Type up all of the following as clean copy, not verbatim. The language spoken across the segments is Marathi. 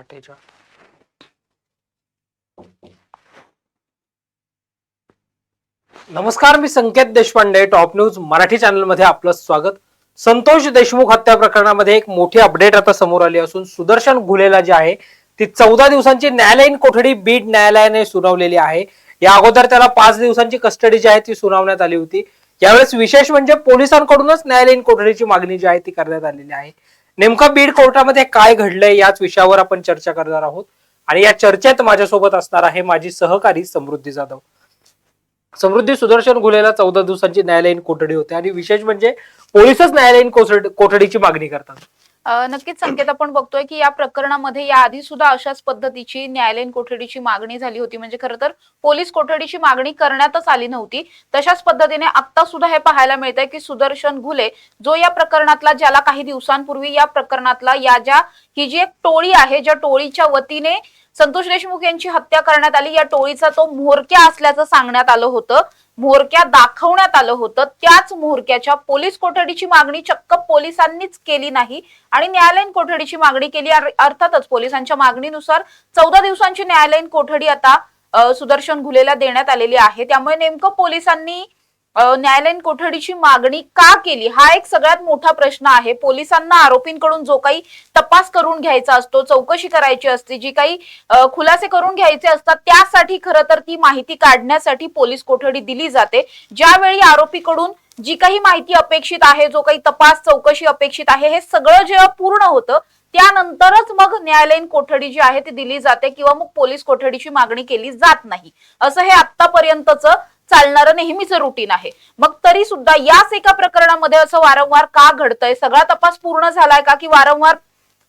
साठेच्या नमस्कार, मी Sanket Deshpande, top news Marathi channel मध्ये आपलं स्वागत. संतोष देशमुख हत्या प्रकरणामध्ये एक मोठी अपडेट आता समोर आली असून सुदर्शन घुलेला जे आहे ती 14 दिवसांची न्यायालयीन कोठडी बीड न्यायालयाने सुनावलेली आहे. या अगोदर त्याला 5 दिवसांची कस्टडी जी आहे ती सुनावण्यात आली होती. यावेळेस विशेष म्हणजे पोलिसांकडूनच न्यायालयीन कोठडीची मागणी जी आहे ती करण्यात आलेली आहे. नेमका बीड कोर्टामध्ये काय घडलंय याच विषयावर आपण चर्चा करणार आहोत आणि या चर्चेत माझ्यासोबत असणार आहे माझी सहकारी समृद्धी जाधव. समृद्धी, सुदर्शन घुलेला 14 दिवसांची न्यायालयीन कोठडी होते आणि विशेष म्हणजे पोलिसच न्यायालयीन कोठडीची मागणी करतात. नक्कीच संकेत, आपण बघतोय की या प्रकरणामध्ये याआधी सुद्धा अशाच पद्धतीची न्यायालयीन कोठडीची मागणी झाली होती. म्हणजे खरं तर पोलीस कोठडीची मागणी करण्यातच आली नव्हती. तशाच पद्धतीने आता सुद्धा हे पाहायला मिळतंय की सुदर्शन घुले जो या प्रकरणातला, ज्याला काही दिवसांपूर्वी या प्रकरणातला ही जी एक टोळी आहे, ज्या टोळीच्या वतीने संतोष देशमुख यांची हत्या करण्यात आली, या टोळीचा तो म्होरक्या असल्याचं सांगण्यात आलं होतं, म्होरक्या दाखवण्यात आलं होतं. त्याच म्होरक्याच्या पोलीस कोठडीची मागणी चक्क पोलिसांनीच केली नाही आणि न्यायालयीन कोठडीची मागणी केली. अर्थातच पोलिसांच्या मागणीनुसार 14 दिवसांची न्यायालयीन कोठडी आता सुदर्शन घुलेला देण्यात आलेली आहे. त्यामुळे नेमकं पोलिसांनी न्यायालयीन कोठडीची मागणी का केली, हा एक सगळ्यात मोठा प्रश्न आहे. पोलिसांना आरोपींकडून जो काही तपास करून घ्यायचा असतो, चौकशी करायची असते, जी काही खुलासे करून घ्यायचे असतात, त्यासाठी खरं तर ती माहिती काढण्यासाठी पोलीस कोठडी दिली जाते. ज्यावेळी आरोपीकडून जी काही माहिती अपेक्षित आहे, जो काही तपास चौकशी अपेक्षित आहे, हे सगळं जेव्हा पूर्ण होतं त्यानंतरच मग न्यायालयीन कोठडी जी आहे ती दिली जाते किंवा मग पोलीस कोठडीची मागणी केली जात नाही. असं हे आतापर्यंतच चालणारं नेहमीच रुटीन आहे. मग तरी सुद्धा याच एका प्रकरणामध्ये असं वारंवार का घडतंय? सगळा तपास पूर्ण झालाय का, की वारंवार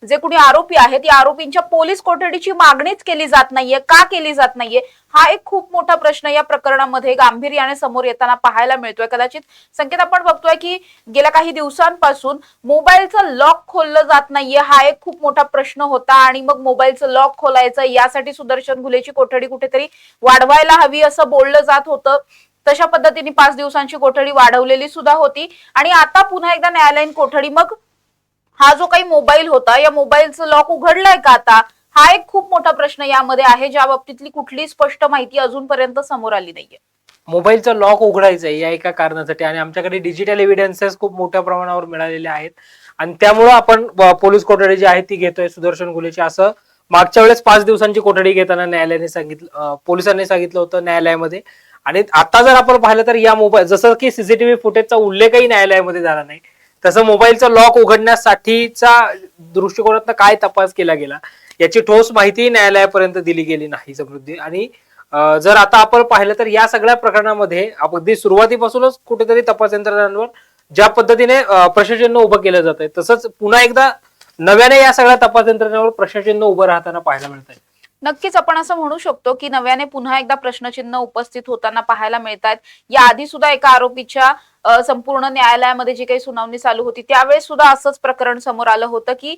जे कुणी आरोपी आहेत या आरोपींच्या पोलीस कोठडीची मागणीच केली जात नाहीये? का केली जात नाहीये, हा एक खूप मोठा प्रश्न या प्रकरणामध्ये गांभीर्याने समोर येताना पाहायला मिळतोय. कदाचित संकेत, आपण बघतोय की गेल्या काही दिवसांपासून मोबाईलचं लॉक खोललं जात नाहीये, हा एक खूप मोठा प्रश्न होता. आणि मग मोबाईलचं लॉक खोलायचं यासाठी सुदर्शन घुलेची कोठडी कुठेतरी वाढवायला हवी असं बोललं जात होतं. तशा पद्धतीने 5 दिवसांची कोठडी वाढवलेली सुद्धा होती आणि आता पुन्हा एकदा न्यायालयीन कोठडी. मग हा जो काही मोबाईल होता, या मोबाईलचं लॉक उघडलंय का आता, हा एक खूप मोठा प्रश्न यामध्ये आहे, ज्या बाबतीतली कुठली स्पष्ट माहिती अजूनपर्यंत समोर आली नाहीये. मोबाईलचं लॉक उघडायचंय या एका कारणासाठी आणि आमच्याकडे डिजिटल एव्हिडन्सेस खूप मोठ्या प्रमाणावर मिळालेले आहेत आणि त्यामुळे आपण पोलीस कोठडी जी आहे ती घेतोय सुदर्शन घुलेची. असं मागच्या वेळेस 5 दिवसांची कोठडी घेताना न्यायालयाने सांगितलं, पोलिसांनी सांगितलं होतं न्यायालयामध्ये. आणि आता जर आपण पाहिलं तर या मोबाईल, जसं की सीसीटीव्ही फुटेजचा उल्लेखही न्यायालयामध्ये झाला नाही, तसं मोबाईलचं लॉक उघडण्यासाठीचा दृष्टिकोनातून काय तपास केला गेला याची ठोस माहिती न्यायालयापर्यंत दिली गेली नाही समृद्धी. आणि जर आता आपण पाहिलं तर या सगळ्या प्रकरणामध्ये अगदी सुरुवातीपासूनच कुठेतरी तपास यंत्रणांवर ज्या पद्धतीने प्रश्नचिन्ह उभं केलं जात आहे, तसंच पुन्हा एकदा नव्याने या सगळ्या तपास यंत्रणांवर प्रश्नचिन्ह उभं राहताना पाहायला मिळत आहे. नक्कीच आपण असं म्हणू शकतो की नव्याने पुन्हा एकदा प्रश्नचिन्ह उपस्थित होताना पाहायला मिळतात. या आधी सुद्धा एका आरोपीच्या संपूर्ण न्यायालयामध्ये जी काही सुनावणी चालू होती त्यावेळेस सुद्धा असंच प्रकरण समोर आलं होतं की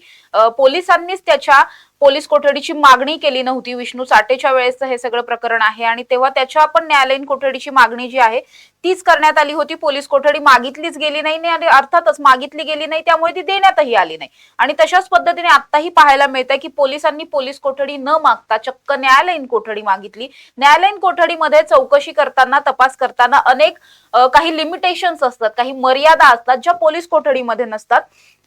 पोलिसांनीच त्याच्या पोलीस कोठडीची मागणी केली नव्हती. विष्णू साठेच्या वेळेस हे सगळं प्रकरण आहे आणि तेव्हा त्याच्या पण न्यायालयीन कोठडीची मागणी जी आहे तीच करण्यात आली होती. पोलीस कोठडी मागितलीच गेली नाही आणि अर्थातच मागितली गेली नाही, त्यामुळे ती देण्यातही आली नाही. आणि तशाच पद्धतीने आताही पाहायला मिळतंय की पोलिसांनी पोलीस कोठडी न मागता चक्क न्यायालयीन कोठडी मागितली. न्यायालयीन कोठडीमध्ये चौकशी करताना, तपास करताना अनेक काही लिमिटेशन्स असतात, काही मर्यादा असतात ज्या पोलीस कोठडीमध्ये नसतात.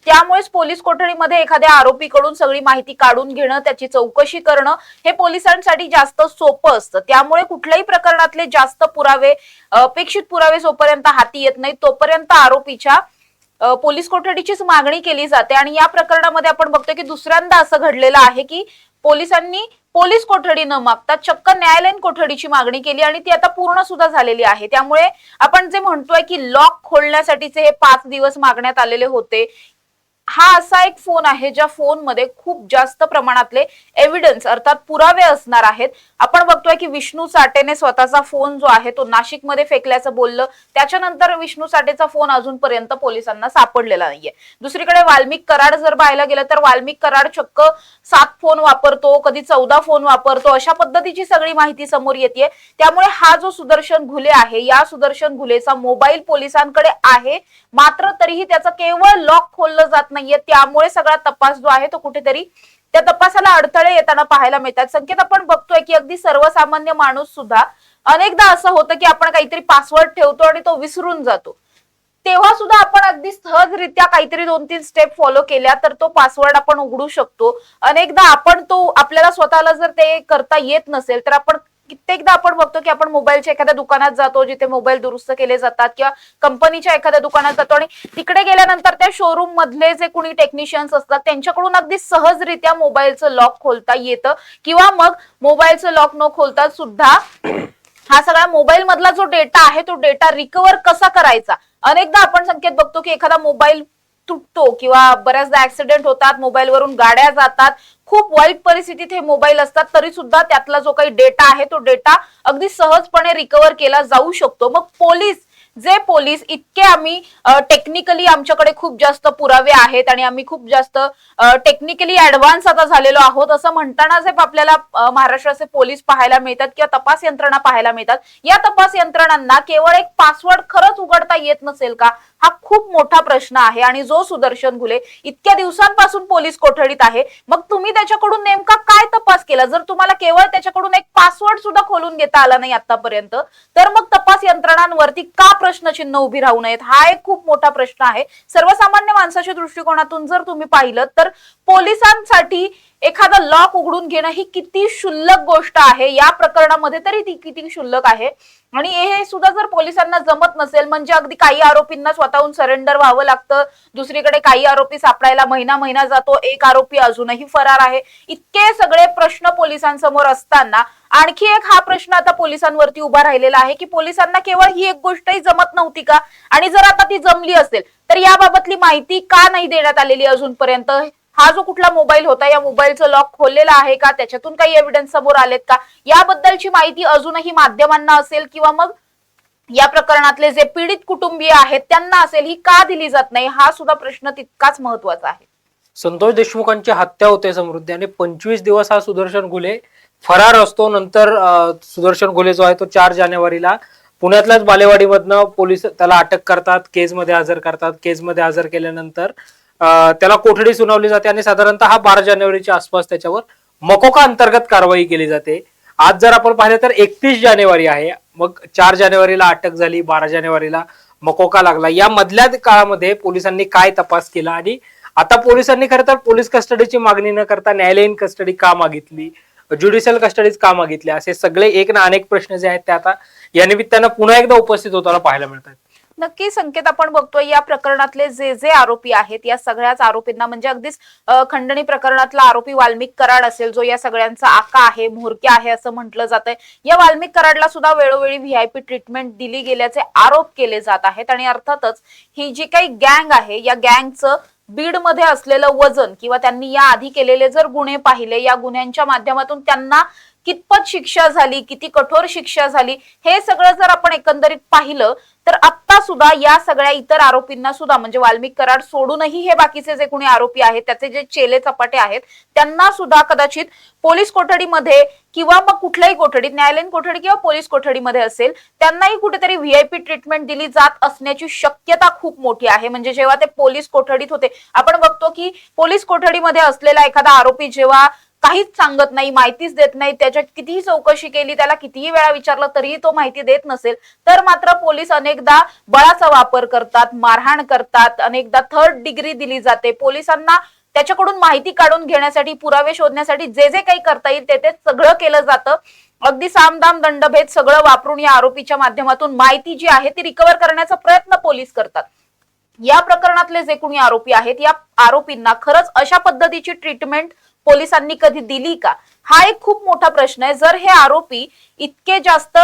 त्यामुळेच पोलीस कोठडीमध्ये एखाद्या आरोपीकडून सगळी माहिती काढून घेणं, त्याची चौकशी करणं हे पोलिसांसाठी जास्त सोपं असतं. त्यामुळे कुठल्याही प्रकरणातले जास्त पुरावे, अपेक्षित पुरावे जोपर्यंत हाती येत नाही तोपर्यंत आरोपीच्या पोलीस कोठडीचीच मागणी केली जाते. आणि या प्रकरणामध्ये आपण बघतोय की दुसऱ्यांदा असं घडलेलं आहे की पोलिसांनी पोलीस कोठडी न मागता चक्क न्यायालयीन कोठडीची मागणी केली आणि ती आता पूर्ण सुद्धा झालेली आहे. त्यामुळे आपण जे म्हणतोय की लॉक खोलण्यासाठीचे हे 5 दिवस मागण्यात आलेले होते, हा असा एक फोन आहे ज्या फोनमध्ये खूप जास्त प्रमाणातले एव्हिडन्स अर्थात पुरावे असणार आहेत. आपण बघतोय की विष्णू साठेने स्वतःचा फोन जो आहे तो नाशिकमध्ये फेकल्याचं बोललं, त्याच्यानंतर विष्णू साठेचा फोन अजूनपर्यंत पोलिसांना सापडलेला नाहीये. दुसरीकडे वाल्मिक कराड जर पाहायला गेलं तर वाल्मिक कराड चक्क 7 फोन वापरतो, कधी 14 फोन वापरतो, अशा पद्धतीची सगळी माहिती समोर येते. त्यामुळे हा जो सुदर्शन घुले आहे, या सुदर्शन घुलेचा मोबाईल पोलिसांकडे आहे, मात्र तरीही त्याचं केवळ लॉक खोललं जात नाहीये. त्यामुळे सगळा तपास जो आहे तो कुठेतरी त्या तपासाला अडथळे येताना पाहायला मिळतात. संकेत आपण बघतोय की अगदी सर्वसामान्य माणूस सुद्धा अनेकदा असं होतं की आपण काहीतरी पासवर्ड ठेवतो आणि तो विसरून जातो. तेव्हा सुद्धा आपण अगदी सहजरित्या काहीतरी 2-3 स्टेप फॉलो केल्या तर तो पासवर्ड आपण उघडू शकतो. अनेकदा आपण तो आपल्याला स्वतःला जर ते करता येत नसेल तर आपण कित्येकदा आपण बघतो की आपण मोबाईलच्या एखाद्या दुकानात जातो जिथे मोबाईल दुरुस्त केले जातात किंवा कंपनीच्या एखाद्या दुकानात जातो आणि तिकडे गेल्यानंतर त्या शोरूम मधले जे कोणी टेक्निशियन्स असतात त्यांच्याकडून अगदी सहजरित्या मोबाईलचं लॉक खोलता येतं किंवा मग मोबाईलचं लॉक न खोलता सुद्धा हा सगळा मोबाईल मधला जो डेटा आहे तो डेटा रिकव्हर कसा करायचा. अनेकदा आपण संकेत बघतो की एखादा मोबाईल तुटतो किंवा बऱ्याचदा ऍक्सिडेंट होतात, मोबाईलवरून गाड्या जातात, खूप वाईट परिस्थितीत हे मोबाईल असतात, तरी सुद्धा त्यातला जो काही डेटा आहे तो डेटा अगदी सहजपणे रिकव्हर केला जाऊ शकतो. मग पोलीस इतके आम्ही टेक्निकली आमच्याकडे खूप जास्त पुरावे आहेत आणि आम्ही खूप जास्त टेक्निकली ऍडव्हान्स आता झालेलो आहोत असं म्हणताना जे आपल्याला महाराष्ट्राचे पोलीस पाहायला मिळतात किंवा तपास यंत्रणा पाहायला मिळतात, या तपास यंत्रणांना केवळ एक पासवर्ड खरंच उघडता येत नसेल का, हा खूप मोठा प्रश्न आहे. आणि जो सुदर्शन घुले इतक्या दिवसांपासून पोलीस कोठडीत आहे, मग तुम्ही त्याच्याकडून नेमका काय तपास केला. जर तुम्हाला केवळ त्याच्याकडून एक पासवर्ड सुद्धा खोलून घेता आला नाही आतापर्यंत, तर मग तपास यंत्रणांवरती का प्रश्नचिन्ह उभी राहू नयेत, हा एक खूप मोठा प्रश्न आहे. सर्वसामान्य माणसाच्या दृष्टिकोनातून जर तुम्ही पाहिलं तर पोलिसांसाठी एखादा लॉक उघडून घेणं ही किती क्षुल्लक गोष्ट आहे, या प्रकरणामध्ये तरी ती किती क्षुल्लक आहे. आणि हे सुद्धा जर पोलिसांना जमत नसेल, म्हणजे अगदी काही आरोपींना स्वतःहून सरेंडर व्हावं लागतं, दुसरीकडे काही आरोपी सापडायला महिना जातो, एक आरोपी अजूनही फरार आहे, इतके सगळे प्रश्न पोलिसांसमोर असताना आणखी एक हा प्रश्न आता पोलिसांवरती उभा राहिलेला आहे की पोलिसांना केवळ ही एक गोष्टही जमत नव्हती का, आणि जर आता ती जमली असेल तर याबाबतली माहिती का नाही देण्यात आलेली अजूनपर्यंत. हा जो कुठला मोबाईल होता, या मोबाईलचं लॉक खोललेला आहे का, त्याच्यातून काही एव्हिडन्स समोर आलेत का, याबद्दलची माहिती अजूनही माध्यमांना असेल किंवा मग या प्रकरणातले जे पीडित कुटुंबीय आहेत त्यांना असेल, ही का दिली जात नाही, हा सुद्धा प्रश्न तितकाच महत्वाचा आहे. संतोष देशमुखांची हत्या होते समृद्धी आणि 25 दिवस हा सुदर्शन घुले फरार असतो. नंतर सुदर्शन घुले जो आहे तो 4 जानेवारीला पुण्यातल्याच बालेवाडीमधनं पोलीस त्याला अटक करतात, केसमध्ये हजर करतात. केसमध्ये हजर केल्यानंतर त्याला कोठडी सुनावली जाते आणि साधारणतः 12 जानेवारीच्या आसपास त्याच्यावर मकोका अंतर्गत कारवाई केली जाते. आज जर आपण पाहिलं तर 31 जानेवारी आहे. मग 4 जानेवारीला अटक झाली, 12 जानेवारीला मकोका लागला. या मधल्या काळामध्ये पोलिसांनी काय तपास केला आणि आता पोलिसांनी खरं तर पोलीस कस्टडीची मागणी न करता न्यायालयीन कस्टडी का मागितली, ज्युडिशियल कस्टडीज का मागितली, असे सगळे एक ना अनेक प्रश्न जे आहेत ते आता या निमित्तानं पुन्हा एकदा उपस्थित होताना पाहायला मिळतात. नक्की संकेत आपण बघतोय या प्रकरणातले जे आरोपी आहेत, या सगळ्याच आरोपींना म्हणजे अगदीच खंडणी प्रकरणातला आरोपी वाल्मिक कराड असेल, जो या सगळ्यांचा आका आहे, म्होरक्या आहे असं म्हटलं जातंय, या वाल्मिक कराडला सुद्धा वेळोवेळी व्हीआयपी ट्रीटमेंट दिली गेल्याचे आरोप केले जात आहेत. आणि अर्थातच ही जी काही गँग आहे, या गँगचं बीडमध्ये असलेलं वजन किंवा त्यांनी या आधी केलेले जर गुन्हे पाहिले, या गुन्ह्यांच्या माध्यमातून त्यांना कितपत शिक्षा झाली, किती कठोर शिक्षा झाली, हे सगळं जर आपण एकंदरीत पाहिलं तर आता सुद्धा या सगळ्या इतर आरोपींना सुद्धा म्हणजे वाल्मिक कराड सोडूनही हे बाकीचे जे कोणी आरोपी आहेत, त्याचे जे चेले चपाटे आहेत, त्यांना सुद्धा कदाचित पोलीस कोठडीमध्ये किंवा मग कुठल्याही कोठडीत, न्यायालयीन कोठडी किंवा पोलीस कोठडीमध्ये असेल, त्यांनाही कुठेतरी व्हीआयपी ट्रीटमेंट दिली जात असण्याची शक्यता खूप मोठी आहे. म्हणजे जेव्हा ते पोलीस कोठडीत होते, आपण बघतो की पोलीस कोठडीमध्ये असलेला एखादा आरोपी जेव्हा काहीच सांगत नाही, माहितीच देत नाही, त्याच्यात कितीही चौकशी केली, त्याला कितीही वेळा विचारलं तरीही तो माहिती देत नसेल, तर मात्र पोलीस अनेकदा बळाचा वापर करतात, मारहाण करतात, अनेकदा थर्ड डिग्री दिली जाते. पोलिसांना त्याच्याकडून माहिती काढून घेण्यासाठी, पुरावे शोधण्यासाठी जे काही करता येईल ते सगळं केलं जातं. अगदी सामदाम दंडभेद सगळं वापरून या आरोपीच्या माध्यमातून माहिती जी आहे ती रिकव्हर करण्याचा प्रयत्न पोलीस करतात. या प्रकरणातले जे कोणी आरोपी आहेत, या आरोपींना खरंच अशा पद्धतीची ट्रीटमेंट पोलिसांनी कधी दिली का, हा एक खूप मोठा प्रश्न आहे. जर हे आरोपी इतके जास्त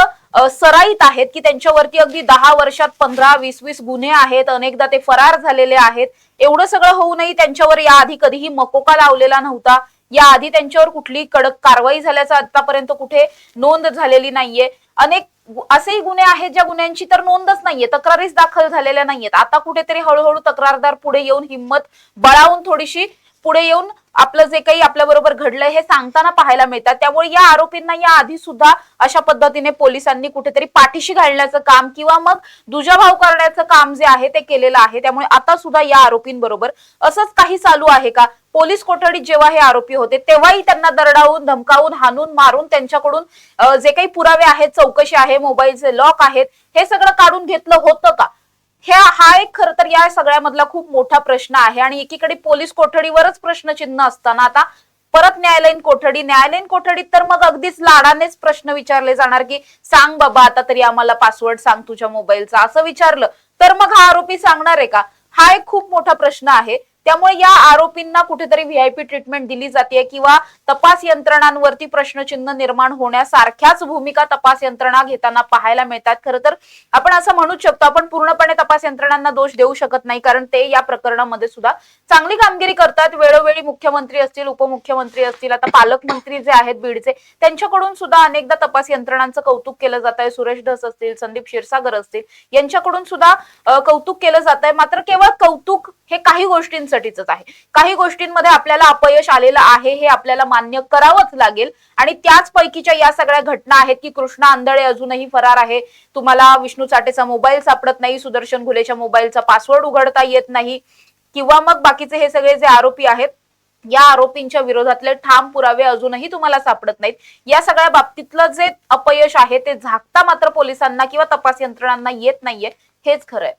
सराईत आहेत की त्यांच्यावरती अगदी 10 वर्षात 15-20 गुन्हे आहेत, अनेकदा ते फरार झालेले आहेत, एवढं सगळं होऊनही त्यांच्यावर याआधी कधीही मकोका लावलेला नव्हता, याआधी त्यांच्यावर कुठली कडक कारवाई झाल्याचं आतापर्यंत कुठे नोंद झालेली नाहीये, अनेक असेही गुन्हे आहेत ज्या गुन्ह्यांची तर नोंदच नाहीये, तक्रारीच दाखल झालेल्या नाहीयेत, आता कुठेतरी हळूहळू तक्रारदार पुढे येऊन हिंमत बळावून थोडीशी पुढे येऊन आपलं जे काही आपल्या बरोबर घडलंय हे सांगताना पाहायला मिळतात. त्यामुळे या आरोपींना या आधी सुद्धा अशा पद्धतीने पोलिसांनी कुठेतरी पाठीशी घालण्याचं काम किंवा मग दुजाभाव करण्याचं काम जे आहे ते केलेलं आहे. त्यामुळे आता सुद्धा या आरोपींबरोबर असंच काही चालू आहे का? पोलीस कोठडीत जेव्हा हे आरोपी होते तेव्हाही त्यांना दरडावून, धमकावून, हाणून, मारून त्यांच्याकडून जे काही पुरावे आहेत, चौकशी आहे, मोबाईलचे लॉक आहेत, हे सगळं काढून घेतलं होतं का? हा एक खरं तर या सगळ्यामधला खूप मोठा प्रश्न आहे. आणि एकीकडे पोलीस कोठडीवरच प्रश्नचिन्ह असताना आता परत न्यायालयीन कोठडीत तर मग अगदीच लाडानेच प्रश्न विचारले जाणार की सांग बाबा आता तरी आम्हाला पासवर्ड सांग तुझ्या मोबाईलचा, असं विचारलं तर मग हा आरोपी सांगणार आहे का? हा एक खूप मोठा प्रश्न आहे. त्यामुळे या आरोपींना कुठेतरी व्हीआयपी ट्रीटमेंट दिली जाते किंवा तपास यंत्रणांवरती प्रश्नचिन्ह निर्माण होण्यासारख्याच भूमिका तपास यंत्रणा घेताना पाहायला मिळतात. खरं तर आपण असं म्हणूच शकतो, आपण पूर्णपणे तपास यंत्रणांना दोष देऊ शकत नाही, कारण ते या प्रकरणामध्ये सुद्धा चांगली कामगिरी करतात. वेळोवेळी मुख्यमंत्री असतील, उपमुख्यमंत्री असतील, आता पालकमंत्री जे आहेत बीडचे, त्यांच्याकडून सुद्धा अनेकदा तपास यंत्रणांचं कौतुक केलं जात आहे. सुरेश धस असतील, संदीप क्षीरसागर असतील, यांच्याकडून सुद्धा कौतुक केलं जात आहे. मात्र केवळ कौतुक हे काही गोष्टींसाठीच आहे. काही गोष्टींमध्ये आपल्याला अपयश आलेलं आहे हे आपल्याला मान्य करावंच लागेल. आणि त्याच पैकीच्या या सगळ्या घटना आहेत की कृष्णा आंधळे अजूनही फरार आहे, तुम्हाला विष्णू चाटेचा मोबाईल सापडत नाही, सुदर्शन घुलेच्या मोबाईलचा पासवर्ड उघडता येत नाही, किंवा मग बाकीचे हे सगळे जे आरोपी आहेत या आरोपींच्या विरोधातले ठाम पुरावे अजूनही तुम्हाला सापडत नाहीत. या सगळ्या बाबतीतलं जे अपयश आहे ते झाकता मात्र पोलिसांना किंवा तपास यंत्रणांना येत नाहीये, हेच खरं आहे.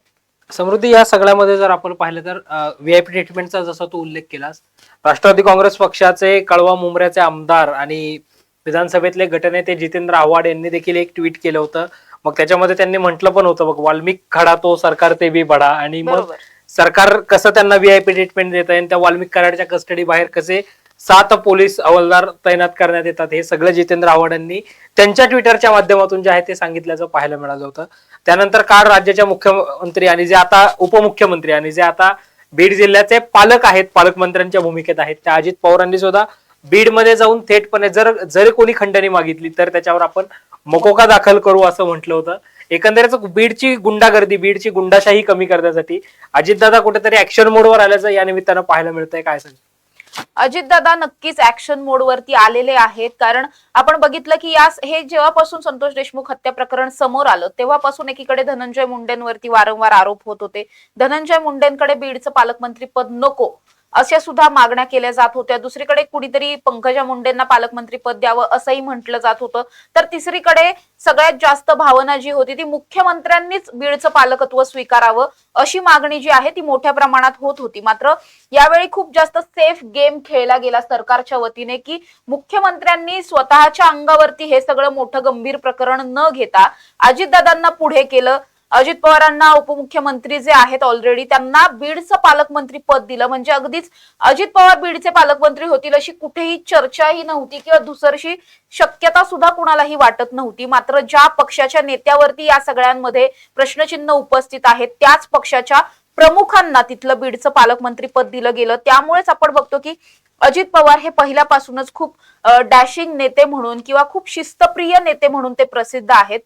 समृद्धी, या सगळ्यामध्ये जर आपण पाहिलं तर व्हीआयपी ट्रीटमेंटचा जसा तू उल्लेख केलास, राष्ट्रवादी काँग्रेस पक्षाचे कळवा मुंब्र्याचे आमदार आणि विधानसभेतले गटनेते जितेंद्र आव्हाड यांनी देखील एक ट्विट केलं होतं. मग त्याच्यामध्ये त्यांनी म्हटलं पण होतं बघ, वाल्मिक खडा तो सरकार ते बी बडा. आणि मग सरकार कसं त्यांना व्हीआयपी ट्रीटमेंट देत आहे, त्या वाल्मिक कराडच्या कस्टडी बाहेर कसे 7 पोलीस हवालदार तैनात करण्यात येतात, हे सगळं जितेंद्र आव्हाड यांनी त्यांच्या ट्विटरच्या माध्यमातून जे आहे ते सांगितल्याचं पाहायला मिळालं होतं. त्यानंतर काल राज्याच्या मुख्यमंत्री आणि जे आता उपमुख्यमंत्री आणि जे आता बीड जिल्ह्याचे पालक आहेत, पालकमंत्र्यांच्या भूमिकेत आहेत, त्या अजित पवारांनी सुद्धा बीडमध्ये जाऊन थेटपणे जरी कोणी खंडणी मागितली तर त्याच्यावर आपण मकोका दाखल करू असं म्हटलं होतं. एकंदरीत बीडची गुंडागर्दी, बीडची गुंडाशाही कमी करण्यासाठी अजितदादा कुठेतरी ऍक्शन मोडवर आल्याचं या निमित्तानं पाहायला मिळतंय. काय सांग? अजितदादा नक्कीच ऍक्शन मोडवरती आलेले आहेत. कारण आपण बघितलं की हे जेव्हापासून संतोष देशमुख हत्या प्रकरण समोर आलं तेव्हापासून एकीकडे धनंजय मुंडेंवरती वारंवार आरोप होत होते. धनंजय मुंडेंकडे बीडचं पालकमंत्री पद नको अशा सुद्धा मागण्या केल्या जात होत्या. दुसरीकडे कुणीतरी पंकजा मुंडेंना पालकमंत्री पद द्यावं असंही म्हटलं जात होतं. तर तिसरीकडे सगळ्यात जास्त भावना जी होती ती मुख्यमंत्र्यांनीच बीडचं पालकत्व स्वीकारावं अशी मागणी जी आहे ती मोठ्या प्रमाणात होत होती. मात्र यावेळी खूप जास्त सेफ गेम खेळला गेला सरकारच्या वतीने की मुख्यमंत्र्यांनी स्वतःच्या अंगावरती हे सगळं मोठं गंभीर प्रकरण न घेता अजितदादांना पुढे केलं. अजित पवारांना उपमुख्यमंत्री जे आहेत ऑलरेडी त्यांना बीडचं पालकमंत्री पद दिलं. म्हणजे अगदीच अजित पवार बीडचे पालकमंत्री होतील अशी कुठेही चर्चाही नव्हती किंवा दुसरशी शक्यता सुद्धा कुणालाही वाटत नव्हती. मात्र ज्या पक्षाच्या नेत्यावरती या सगळ्यांमध्ये प्रश्नचिन्ह उपस्थित आहेत त्याच पक्षाच्या प्रमुखांना तिथलं बीडचं पालकमंत्री पद दिलं गेलं. त्यामुळेच आपण बघतो की अजित पवार हे पहिल्यापासूनच खूप डॅशिंग नेते म्हणून किंवा खूप शिस्तप्रिय नेते म्हणून ते प्रसिद्ध आहेत.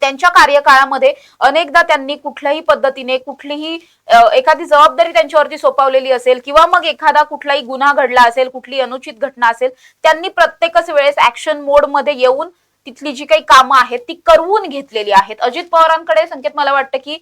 त्यांच्या कार्यकाळामध्ये अनेकदा त्यांनी कुठल्याही पद्धतीने कुठलीही एखादी जबाबदारी त्यांच्यावरती सोपवलेली असेल किंवा मग एखादा कुठलाही गुन्हा घडला असेल, कुठली अनुचित घटना असेल, त्यांनी प्रत्येकच वेळेस ऍक्शन मोड मध्ये येऊन तिथली जी काही कामं आहेत ती करवून घेतलेली आहेत. अजित पवारांकडे संकेत मला वाटतं की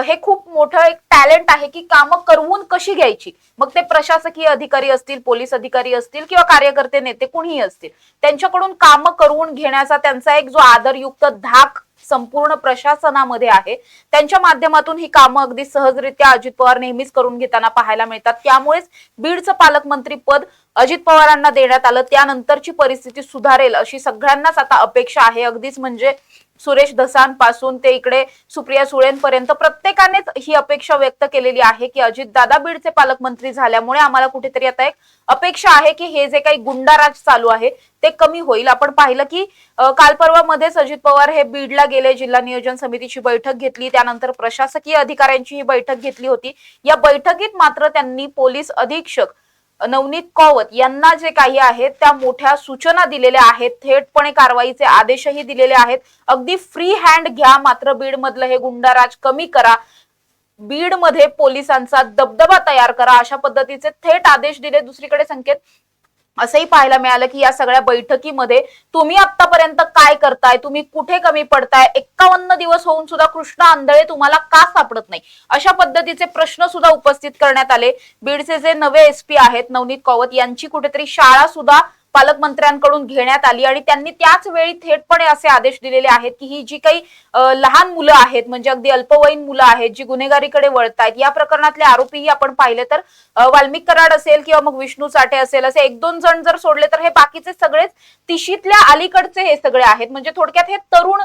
हे खूप मोठं एक टॅलेंट आहे की कामं करवून कशी घ्यायची. मग ते प्रशासकीय अधिकारी असतील, पोलीस अधिकारी असतील किंवा कार्यकर्ते नेते कुणीही असतील, त्यांच्याकडून कामं करवून घेण्याचा त्यांचा एक जो आदरयुक्त धाक संपूर्ण प्रशासनामध्ये आहे त्यांच्या माध्यमातून ही कामं अगदी सहजरित्या अजित पवार नेहमीच करून घेताना पाहायला मिळतात. त्यामुळेच बीडचं पालकमंत्री पद अजित पवारांना देण्यात आलं. त्यानंतरची परिस्थिती सुधारेल अशी सगळ्यांनाच आता अपेक्षा आहे. अगदीच म्हणजे सुरेश धसांपासून ते इकडे सुप्रिया सुळेंपर्यंत प्रत्येकानेच ही अपेक्षा व्यक्त केलेली आहे की अजितदादा बीडचे पालकमंत्री झाल्यामुळे आम्हाला कुठेतरी आता एक अपेक्षा आहे की हे जे काही गुंडाराज चालू आहे ते कमी होईल. आपण पाहिलं की काल परवा मध्येच अजित पवार हे बीडला गेले, जिल्हा नियोजन समितीची बैठक घेतली, त्यानंतर प्रशासकीय अधिकाऱ्यांची ही बैठक घेतली होती. या बैठकीत मात्र त्यांनी पोलीस अधीक्षक नवनीत कौवत यांना जे काही आहेत त्या मोठ्या सूचना दिलेल्या आहेत, थेटपणे कारवाईचे आदेशही दिलेले आहेत. अगदी फ्री हँड घ्या, मात्र बीड मधलं हे गुंडाराज कमी करा. बीडमध्ये पोलिसांचा दबदबा तयार करा, अशा पद्धतीचे थेट आदेश दिले. दुसरीकडे संकेत असंही पाहायला मिळालं की या सगळ्या बैठकीमध्ये तुम्ही आतापर्यंत काय करताय, तुम्ही कुठे कमी पडताय, 51 दिवस होऊन सुद्धा कृष्णा आंधळे तुम्हाला का सापडत नाही, अशा पद्धतीचे प्रश्न सुद्धा उपस्थित करण्यात आले. बीडचे जे नवे एसपी आहेत नवनीत कौवत यांची कुठेतरी शाळा सुद्धा पालकमंत्र्यांकडून घेण्यात आली आणि त्यांनी त्याच वेळी थेटपणे असे आदेश दिलेले आहेत की ही जी काही लहान मुलं आहेत, म्हणजे अगदी अल्पवयीन मुलं आहेत जी गुन्हेगारीकडे वळतायत, या प्रकरणातले आरोपीही आपण पाहिले तर वाल्मिक कराड असेल किंवा मग विष्णू साठे असेल, असे 1-2 जण जर सोडले तर हे बाकीचे सगळेच तिशीतल्या अलीकडचे हे सगळे आहेत. म्हणजे थोडक्यात हे तरुण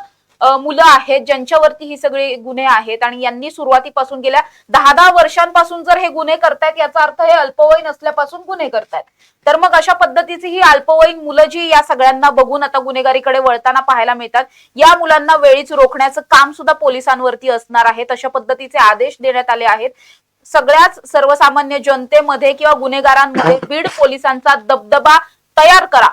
मुलं आहेत ज्यांच्यावरती ही सगळी गुन्हे आहेत आणि यांनी सुरुवातीपासून गेल्या 10-10 वर्षांपासून जर हे गुन्हे करतायत याचा अर्थ हे अल्पवयीन असल्यापासून गुन्हे करतायत. तर मग अशा पद्धतीची ही अल्पवयीन मुलं जी या सगळ्यांना बघून आता गुन्हेगारीकडे वळताना पाहायला मिळतात, या मुलांना वेळीच रोखण्याचं काम सुद्धा पोलिसांवरती असणार आहे. अशा पद्धतीचे आदेश देण्यात आले आहेत. सगळ्याच सर्वसामान्य जनतेमध्ये किंवा गुन्हेगारांमध्ये बीड पोलिसांचा दबदबा तयार करा,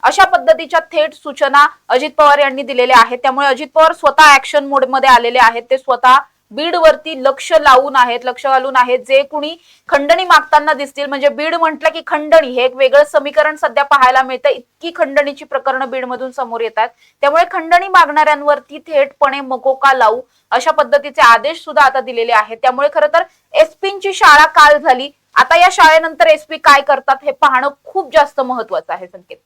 अशा पद्धतीच्या थेट सूचना अजित पवार यांनी दिलेल्या आहेत. त्यामुळे अजित पवार स्वतः ऍक्शन मोडमध्ये आलेले आहेत. ते स्वतः बीड वरती लक्ष घालून आहेत. जे कुणी खंडणी मागताना दिसतील, म्हणजे बीड म्हटलं की खंडणी हे एक वेगळं समीकरण सध्या पाहायला मिळतं. इतकी खंडणीची प्रकरणं बीड मधून समोर येतात. त्यामुळे खंडणी मागणाऱ्यांवरती थेटपणे मकोका लावू, अशा पद्धतीचे आदेश सुद्धा आता दिलेले आहेत. त्यामुळे खरं तर एसपींची शाळा काल झाली. आता या शाळेनंतर एसपी काय करतात हे पाहणं खूप जास्त महत्वाचं आहे. संकेत,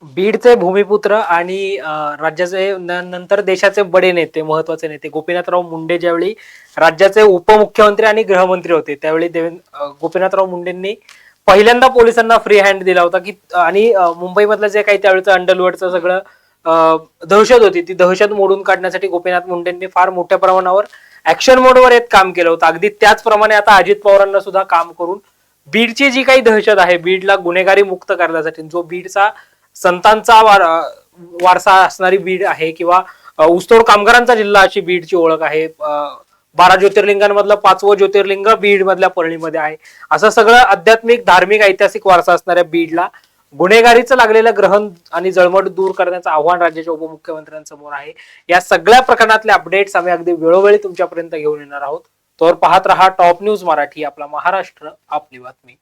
बीडचे भूमिपुत्र आणि राज्याचे नंतर देशाचे बडे नेते, महत्वाचे नेते गोपीनाथराव मुंडे ज्यावेळी राज्याचे उपमुख्यमंत्री आणि गृहमंत्री होते त्यावेळी गोपीनाथराव मुंडेंनी पहिल्यांदा पोलिसांना फ्री हँड दिला होता की, आणि मुंबईमधलं जे काही त्यावेळेचं अंडरवर्ल्डचं सगळं दहशत होती ती दहशत मोडून काढण्यासाठी गोपीनाथ मुंडेंनी फार मोठ्या प्रमाणावर ऍक्शन मोडवर येत काम केलं होतं. अगदी त्याचप्रमाणे आता अजित पवारांना सुद्धा काम करून बीडची जी काही दहशत आहे, बीडला गुन्हेगारी मुक्त करण्यासाठी, जो बीडचा संतांचा वारसा असणारी बीड आहे किंवा ऊसतोड कामगारांचा जिल्हा अशी बीडची ओळख आहे. 12 ज्योतिर्लिंगांमधलं 5वं ज्योतिर्लिंग बीड मधल्या परळीमध्ये आहे. असं सगळं आध्यात्मिक, धार्मिक, ऐतिहासिक वारसा असणाऱ्या बीडला गुन्हेगारीचं लागलेलं ग्रहण आणि जळमट दूर करण्याचं आव्हान राज्याच्या उपमुख्यमंत्र्यांसमोर आहे. या सगळ्या प्रकरणातले अपडेट्स आम्ही अगदी वेळोवेळी तुमच्यापर्यंत घेऊन येणार आहोत. तर पाहत रहा टॉप न्यूज मराठी, आपला महाराष्ट्र आपली बातमी.